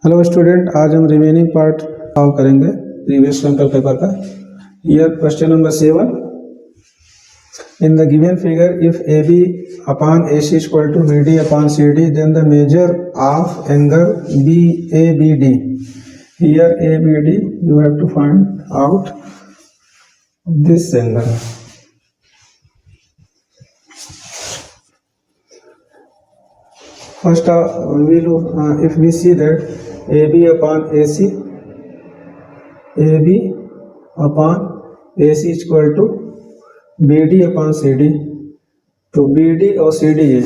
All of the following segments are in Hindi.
हेलो स्टूडेंट, आज हम रिमेनिंग पार्ट सॉल्व करेंगे प्रीवियस सैंपल पेपर का। Here question number 7। In the given figure if AB upon AC is equal to BD upon CD, then the measure of angle BABD. Here ABD you have to find out this angle. First if we see that AB upon AC is equal to BD upon CD, तो BD और CD है।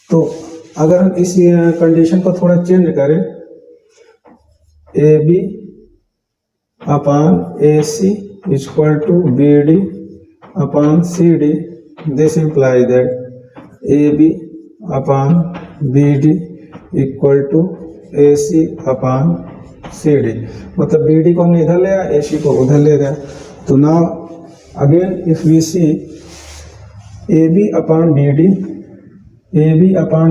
तो अगर हम इस कंडीशन को थोड़ा चेंज करें, AB upon AC is equal to BD upon CD, this implies that AB upon BD equal to AC upon CD, मतलब BD को हमने इधर ले आया, AC को उधर ले गया। तो now again if we see AB upon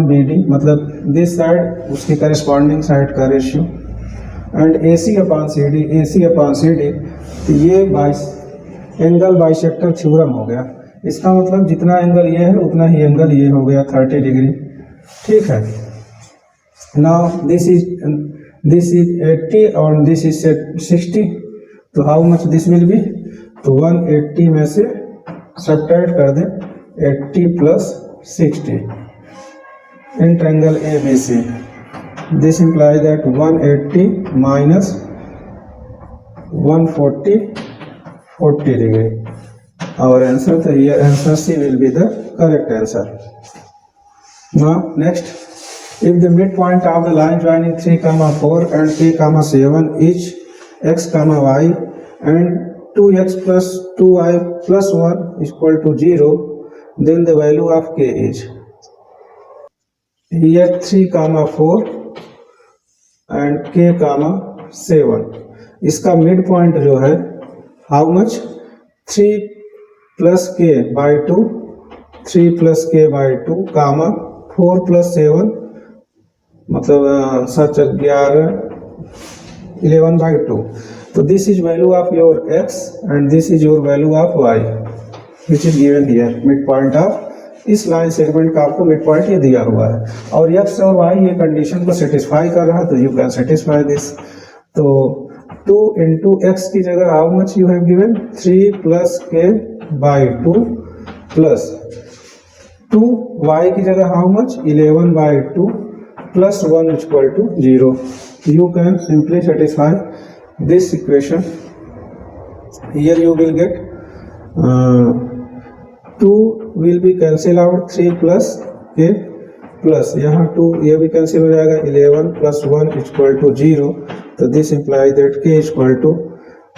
BD मतलब दिस साइड उसकी करस्पॉन्डिंग साइड का ratio, and AC upon CD, तो ये एंगल बाइसेक्टर थ्योरम हो गया। इसका मतलब जितना एंगल ये है उतना ही एंगल ये हो गया 30 डिग्री। ठीक है। नाउ दिस इज 80 और दिस इज 60, तो how much this will B, तो 180 में से सब्ट्रैक्ट कर दें 80 plus 60 in triangle ABC। This implies that 180 minus 140 40 degree. Our answer, the here answer C will be the correct answer. Now next, if the midpoint of the line joining 3, 4 and 3, 7 each x, y and 2x plus 2y plus 1 is equal to 0, then the value of k is, here 3, 4 and k, 7, इसका मिड पॉइंट जो है how much, 3 plus K by 2, 3 plus K by 2, 4 plus 7 मतलब 7 11 11 बाई 2। तो this is value of your x and this is your value of y which is given here. Mid point of इस लाइन सेगमेंट का आपको मिड पॉइंट ये दिया हुआ है, और x और y ये कंडीशन को सेटिस्फाई कर रहा है, तो यू कैन सेटिस्फाई दिस। तो 2 into x की जगह how much you have given, 3 plus K by 2 plus 2, y की जगह how much 11 by 2 plus 1 equal to 0। You can simply satisfy this equation. Here you will get 2 will be cancel out, 3 plus K plus यहाँ 2 ये भी कैंसिल हो जाएगा, 11 प्लस 1 इक्वल टू 0। तो this implies that k equal to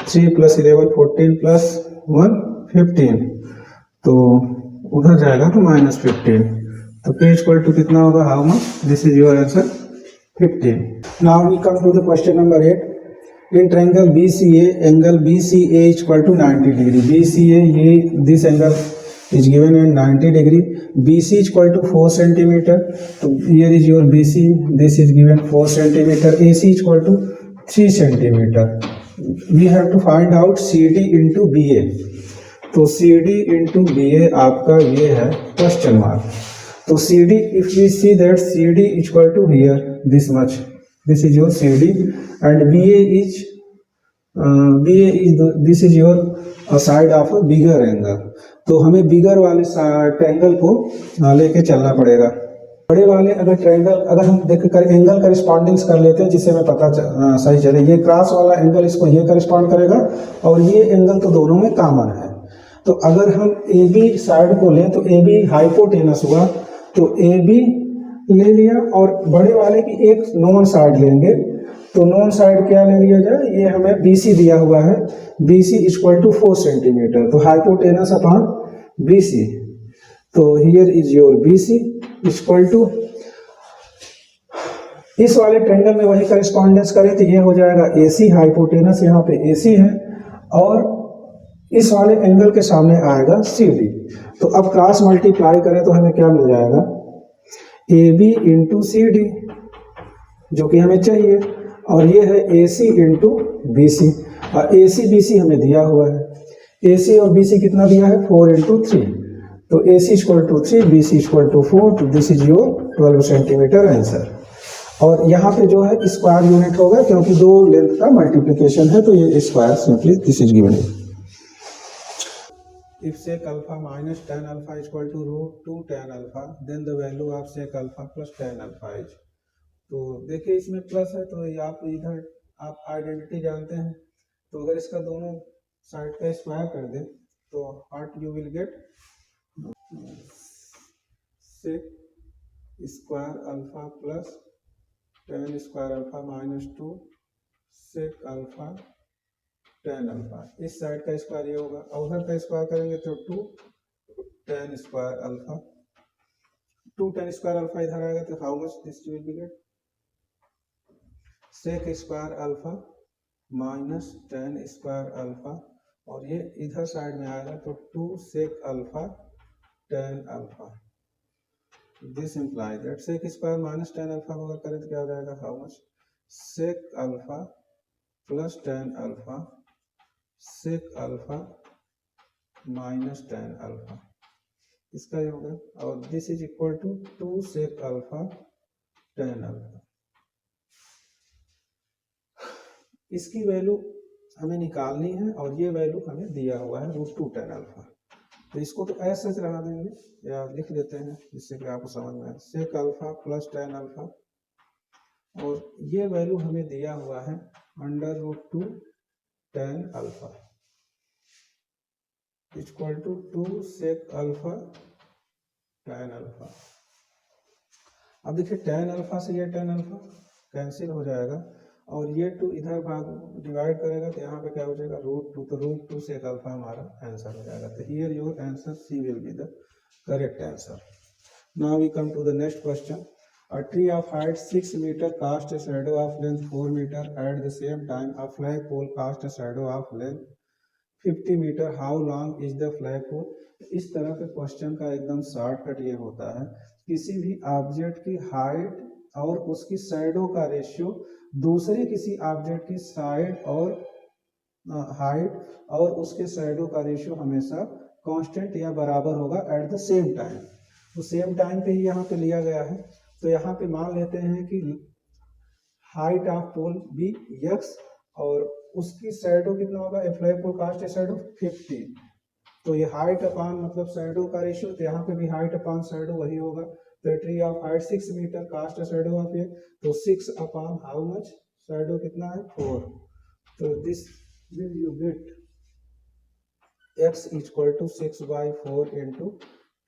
3 plus 11 14 plus 1 15, तो उधर जाएगा तो माइनस 15, तो k इक्वल टू कितना होगा, how much, this is your answer 15। Now we come to the question number 8। In triangle BCA, angle BCA equal to 90 degree. BCA ये दिस एंगल is given in 90 degree, BC is equal to 4 centimeter, so here is your BC, this is given 4 centimeter, AC is equal to 3 centimeter. We have to find out CD into BA, तो CD into BA आपका ये है क्वेश्चन मार्क। तो CD, if we see that CD is equal to here this much, this is your CD, and BA is this is your side of a bigger angle, तो हमें बिगर वाले ट्रायंगल को लेके चलना पड़ेगा। बड़े वाले अगर ट्रायंगल अगर हम देख कर एंगल करिस्पॉन्डिंग्स कर लेते हैं, जिससे हमें पता सही चले, ये क्रॉस वाला एंगल इसको ये करिस्पॉन्ड करेगा और ये एंगल तो दोनों में कॉमन है। तो अगर हम AB साइड को लें तो AB हाइपोटेनस हुआ, तो AB ले लिया और बड़े वाले की एक नॉन साइड लेंगे, तो नॉन साइड क्या ले लिया जाए, ये हमें BC दिया हुआ है, BC इक्वल टू 4 सेंटीमीटर, तो हाइपोटेनस अपॉन BC, तो here is your BC equal to, इस वाले ट्रायंगल में वही करेस्पॉन्डेंस करें तो ये हो जाएगा AC, हाइपोटेनस यहाँ पे AC है और इस वाले एंगल के सामने आएगा CD। तो अब क्रॉस मल्टीप्लाई करें तो हमें क्या मिल जाएगा, A B into C D जो कि हमें चाहिए, और ये है ए सी इंटू बी सी, और ए सी बी सी हमें दिया हुआ है। ए सी और बी सी कितना दिया है 4 इंटू 3, तो A C equal to 3, B C equal to 4, तो this is your 12 centimetre answer. और यहाँ पे जो है स्क्वायर यूनिट होगा क्योंकि दो लेंथ का मल्टीप्लिकेशन है, तो ये square simply this is given. If sec alpha minus tan alpha is equal to root 2 tan alpha, then the value of sec alpha plus tan alpha is, तो देखिए इसमें प्लस है तो आप इधर आप आइडेंटिटी जानते हैं, तो अगर इसका दोनों साइड का स्क्वायर कर दें तो what you will gate sec square alpha plus tan square alpha minus 2 sec alpha tan alpha. इस साइड का स्क्वायर ये होगा, और उधर का स्क्वायर करेंगे तो 2 tan square alpha, 2 tan square alpha इधर आएगा तो how much this will be get sec square alpha minus tan square alpha, और ये इधर साइड में आएगा तो 2 sec alpha tan alpha. This imply that sec square minus tan alpha अगर करें तो क्या हो जाएगा how much sec alpha plus tan alpha sec alpha minus tan alpha, इसका ये होगा, और this is equal to 2 sec alpha tan alpha. इसकी वैल्यू हमें निकालनी है और ये वैल्यू हमें दिया हुआ है रूट 2 tan अल्फा, तो इसको तो ऐसे लगा देंगे या लिख देते हैं जिससे कि आपको समझ में आए sec alpha plus tan alpha, और ये वैल्यू हमें दिया हुआ है under root 2 tan alpha equal to 2 sec alpha tan alpha. अब देखिए tan अल्फा से ये tan अल्फा कैंसिल हो जाएगा, और ये 2 इधर भाग डिवाइड करेगा तो यहाँ पे क्या हो जाएगा रूट 2, तो रूट 2 sec अल्फा हमारा आंसर हो जाएगा। तो here your answer C will be the correct answer. Now we come to the next question. A tree of height 6 meter cast a shadow of length 4 meter. At the same time, a flagpole cast a shadow of length 50 metre, how long is the flagpole. इस तरह के क्वेश्चन का एकदम शॉर्टकट ये होता है, किसी भी ऑब्जेक्ट की हाइट और उसकी शैडो का रेशियो दूसरे किसी ऑब्जेक्ट की साइड और हाइट और उसके शैडो का रेशियो हमेशा कांस्टेंट या बराबर होगा एट द सेम टाइम। तो सेम टाइम पे ही यहाँ पे लिया गया है, तो यहाँ पे मान लेते हैं कि height of pole be x और उसकी शैडो कितना होगा, a flagpole cast a shadow 50, तो ये हाइट अपान मतलब शैडो का रेशियो, तो यहाँ पे भी हाइट अपान शैडो वही होगा। तो tree of height 6 metre cast a shadow of a, तो 6 अपान हाउ मच शैडो कितना है 4, तो this will you get x equal to 6/4 into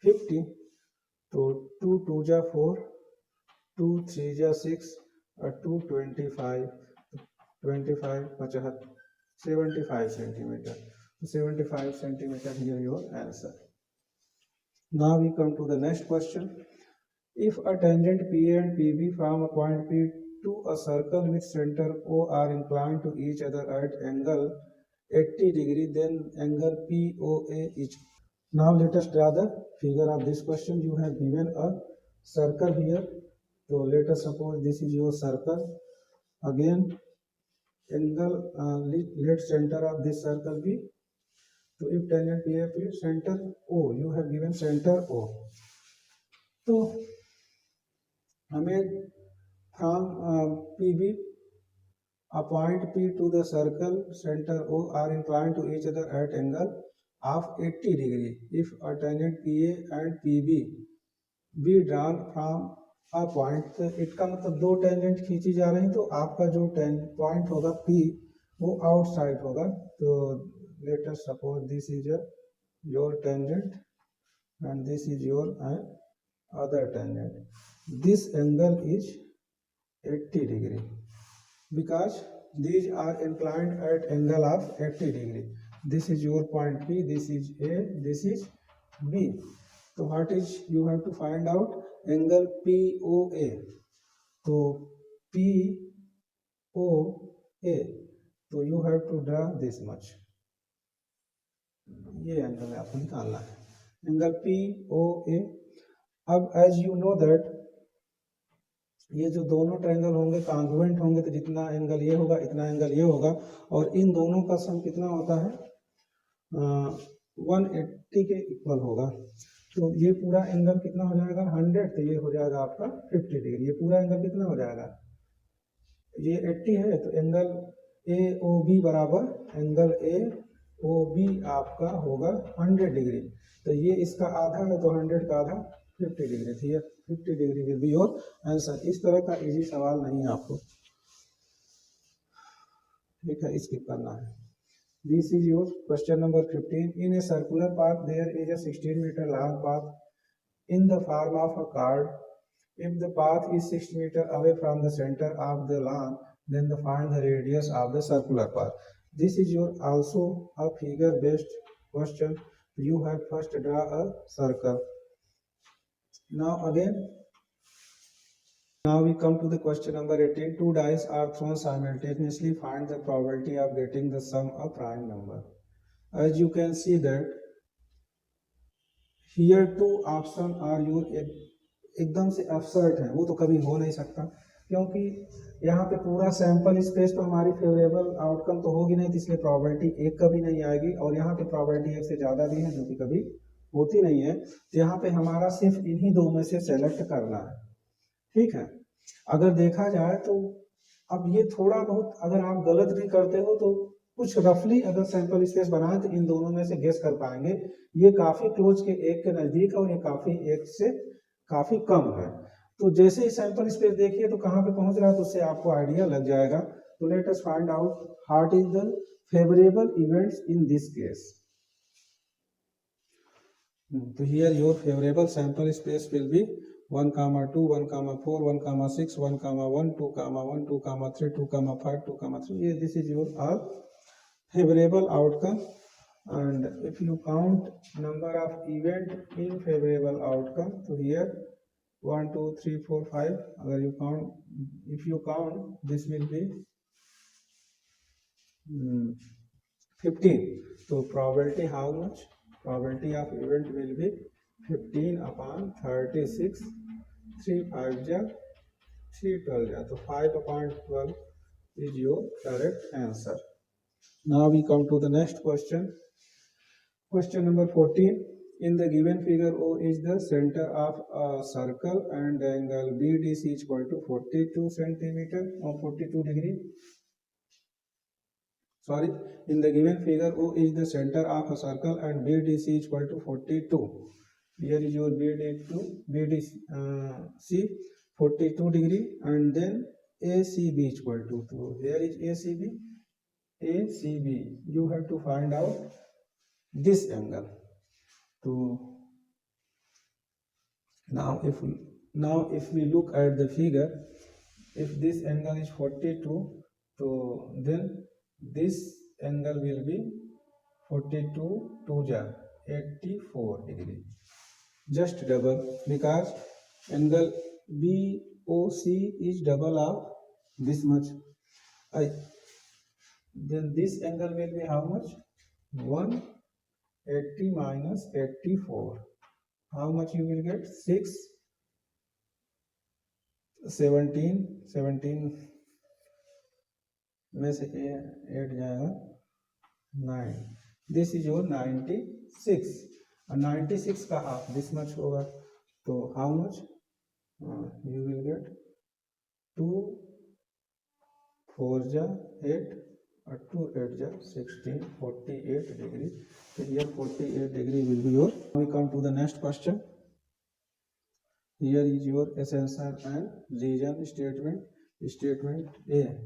50, तो 2 2 जा 4, 2 3 जा 6 और 2 25 75 centimetre, 75 centimetre here your answer. Now we come to the next question. If a tangent PA and PB from a point P to a circle with center O are inclined to each other at angle 80 degree, then angle POA is. Now let us draw the figure of this question. You have given a circle here, so let us suppose this is your circle. Again angle let center of this circle be, तो if tangent PA please center O, you have given center O, तो हमें from PB a point P to the circle center O are inclined to each other at angle of 80 degree. If a tangent PA and PB be drawn from a point, तो इसका मतलब दो टेंजेंट खींची जा रही, तो आपका जो पॉइंट होगा P वो आउटसाइड होगा, तो let us suppose this is your tangent and this is your other tangent. This angle is 80 degree because these are inclined at angle of 80 degree. This is your point P, this is A, this is B. So what is you have to find out angle POA. तो POA, तो you have to draw this much, ये एंगल आपको निकालना है, एंगल POA। अब as you know that ये जो दोनों ट्रायंगल होंगे कॉन्ग्रुएंट होंगे तो जितना एंगल ये होगा इतना एंगल ये होगा, और इन दोनों का सम कितना होता है 180 के इक्वल होगा। तो ये पूरा एंगल कितना हो जाएगा 100, तो ये हो जाएगा आपका 50 डिग्री। ये पूरा एंगल कितना हो जाएगा, ये 80 है तो एंगल ए ओ बी बराबर एंगल ए ओ बी आपका होगा 100 डिग्री। तो ये इसका आधा है तो 100 का आधा 50 डिग्री थी। 50 degree will be your answer. इस तरह का इजी सवाल नहीं है आपको, ठीक है, स्किप करना है। This is your question number 15. In a circular path, there is a 16-meter long path in the form of a card. If the path is 60 meters away from the center of the lawn, then find the radius of the circular path. This is your also a figure-based question. You have first draw a circle. Now we come to the question number 18. Two dice are thrown simultaneously. Find the probability of getting the sum of prime number. As you can see that here two option are your एकदम से absurd है, वो तो कभी हो नहीं सकता, क्योंकि यहाँ पे पूरा सैंपल स्पेस तो हमारी फेवरेबल आउटकम तो होगी नहीं, तो इसलिए प्रॉबिलिटी एक कभी नहीं आएगी। और यहाँ पे प्रॉबिलिटी एक से ज़्यादा भी है जो कि कभी होती नहीं है। तो यहाँ पे हमारा सिर्फ इन्हीं दो में से सेलेक्ट करना है, ठीक है। अगर देखा जाए तो अब ये थोड़ा बहुत अगर आप गलत भी करते हो तो कुछ रफली अगर सैंपल स्पेस बनाए तो इन दोनों में से गेस कर पाएंगे। ये काफी क्लोज के एक के नजदीक है और ये काफी एक से काफी कम है। तो जैसे ही सैंपल स्पेस देखिए तो कहाँ पे पहुंच रहा है तो उससे आपको आइडिया लग जाएगा। तो let us find out what is the favourable events in this case. तो here your favourable sample space will be 1, 2, 1, 4, 1, 6, 1, 1, 2, 1, 2, 3, 2, 5, 2, 3. This is your all favorable outcome. And if you count number of event in favorable outcome, so here 1, 2, 3, 4, 5. अगर you count, if you count, this will be 15. So probability how much? Probability of event will be 15 upon 36. 3 5 जा 3 12 जा, तो 5 upon 12 is your correct answer. Now we come to the next question. Question number 14. In the given figure, O is the center of a circle and the angle BDC is equal to 42 centimeter or 42 degree. Sorry, in the given figure, O is the center of a circle and BDC is equal to 42. Here is your BDC 42 degree and then ACB is equal to 2. Here is ACB. You have to find out this angle. So now if we look at the figure, if this angle is 42, so then this angle will be 42 2 ja 84 degree. Just double, because angle BOC is double of this much. Then this angle will be how much? 180 minus 84. How much you will get? 6, 17 में से 8 जाएगा 9. This is your 96. 96 का हाफ this much होगा, तो how much you will get? 2 4 जा 8 और 2 8 जा 16, 48 degree. So here 48 degree will be your. We come to the next question. Here is your assertion and reason statement. Statement A.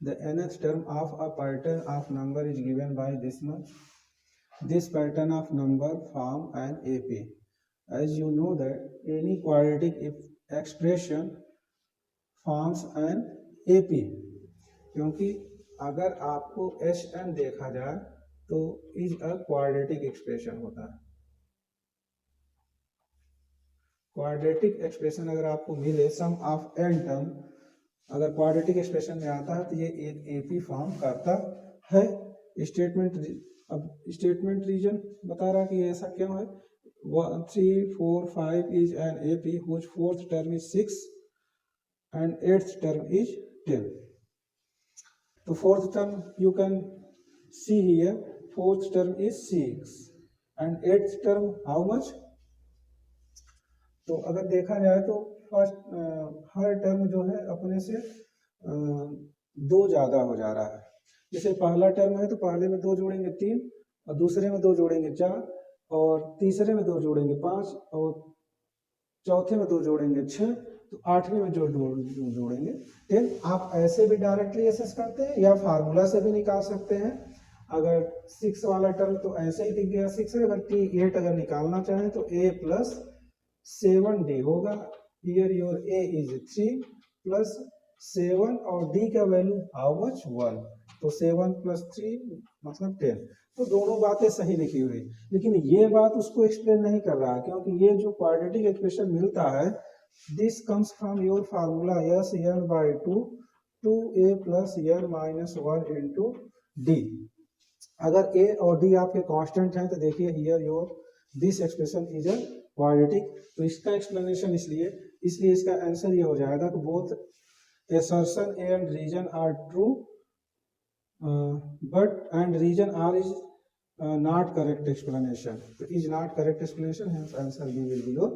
The nth term of a pattern of number is given by this much. This pattern of number form an AP. As you know that any quadratic expression forms an AP. क्योंकि अगर आपको Hn देखा जाए तो इज अ क्वाड्रेटिक एक्सप्रेशन होता है। क्वाड्रेटिक एक्सप्रेशन अगर आपको मिले सम ऑफ n टर्म अगर क्वाड्रेटिक एक्सप्रेशन में आता है तो ये एक एपी फॉर्म करता है। स्टेटमेंट रीजन बता रहा कि ऐसा क्यों है। 1 3 4 5 is an AP which fourth term is 6 and eighth term is 10. So fourth term you can see here, fourth term is 6 and eighth term how much? तो अगर देखा जाए तो फर्स्ट हर टर्म जो है अपने से दो ज्यादा हो जा रहा है। जैसे पहला टर्म है तो पहले में दो जोड़ेंगे 3 और दूसरे में दो जोड़ेंगे 4 और तीसरे में दो जोड़ेंगे 5 और चौथे में दो जोड़ेंगे 6 तो आठवें में जो जोड़ेंगे 10। आप ऐसे भी डायरेक्टली एसेस करते हैं या फार्मूला से भी निकाल सकते हैं। अगर 6 वाला टर्म तो ऐसे ही दिख गया 6 है, अगर T8 अगर निकालना चाहें तो a प्लस 7d होगा। Here your a is 3 plus 7 और d का वैल्यू हाउ मच 1, तो 7 प्लस 3 मतलब 10। तो दोनों बातें सही लिखी हुई, लेकिन ये बात उसको एक्सप्लेन नहीं कर रहा है क्योंकि ये जो क्वाड्रेटिक एक्सप्रेशन मिलता है this comes from your formula s n by 2 2a plus n minus 1 into d। अगर a और d आपके कांस्टेंट हैं तो देखिए here your this expression is a quadratic. तो इसका एक्सप्लेनेशन इसलिए इसका आंसर ये हो जाएगा कि both assertion and reason are true but and reason r is not correct explanation, so is not correct explanation, hence answer B will be your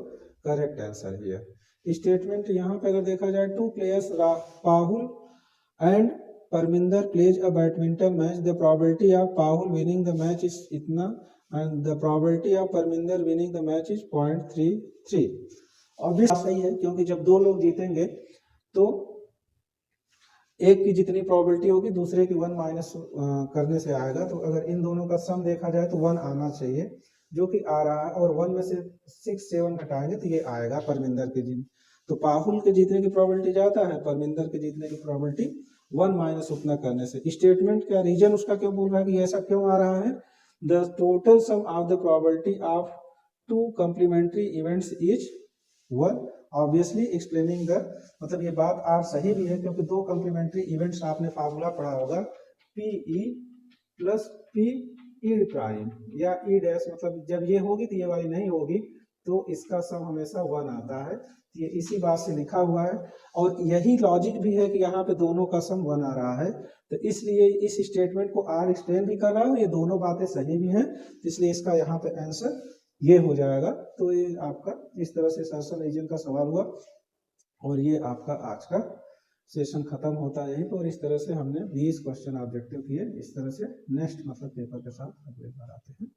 correct answer here। Statement यहाँ पे अगर देखा जाए 2 players Pahul and Parminder plays a badminton match, the probability of Pahul winning the match is इतना and the probability of Parminder winning the match is 0.33। Obvious सही है क्योंकि जब दो लोग जीतेंगे तो एक की जितनी प्रोबेबिलिटी होगी दूसरे की 1 माइनस करने से आएगा। तो अगर इन दोनों का सम देखा जाए तो 1 आना चाहिए जो कि आ रहा है और 1 में से 6 7 घटाएंगे तो ये आएगा परमिंदर के जीत। तो पाहुल के जीतने की प्रोबेबिलिटी ज्यादा है, परमिंदर के जीतने की प्रोबेबिलिटी 1 माइनस उतना करने से। स्टेटमेंट का रीजन उसका क्यों बोल रहा है कि ऐसा क्यों आ रहा है? The total sum of the probability of 2 complementary events is 1। Obviously explaining the मतलब ये बात आर सही भी है क्योंकि दो कॉम्प्लीमेंट्री इवेंट्स आपने फार्मूला पढ़ा होगा P E plus P E prime या ई डैश, मतलब जब ये होगी तो ये वाली नहीं होगी तो इसका सम हमेशा 1 आता है। ये इसी बात से लिखा हुआ है और यही लॉजिक भी है कि यहाँ पे दोनों का सम 1 आ रहा है। तो इसलिए इस स्टेटमेंट को आर एक्सप्लेन भी कर रहा है, ये दोनों बातें सही भी हैं, इसलिए इसका यहाँ पे आंसर ये हो जाएगा। तो ये आपका इस तरह से सर्सन रीजन का सवाल हुआ और ये आपका आज का सेशन खत्म होता है यहीं पर। और इस तरह से हमने 20 क्वेश्चन ऑब्जेक्टिव किए। इस तरह से नेक्स्ट मतलब पेपर के साथ अगले बार आते हैं।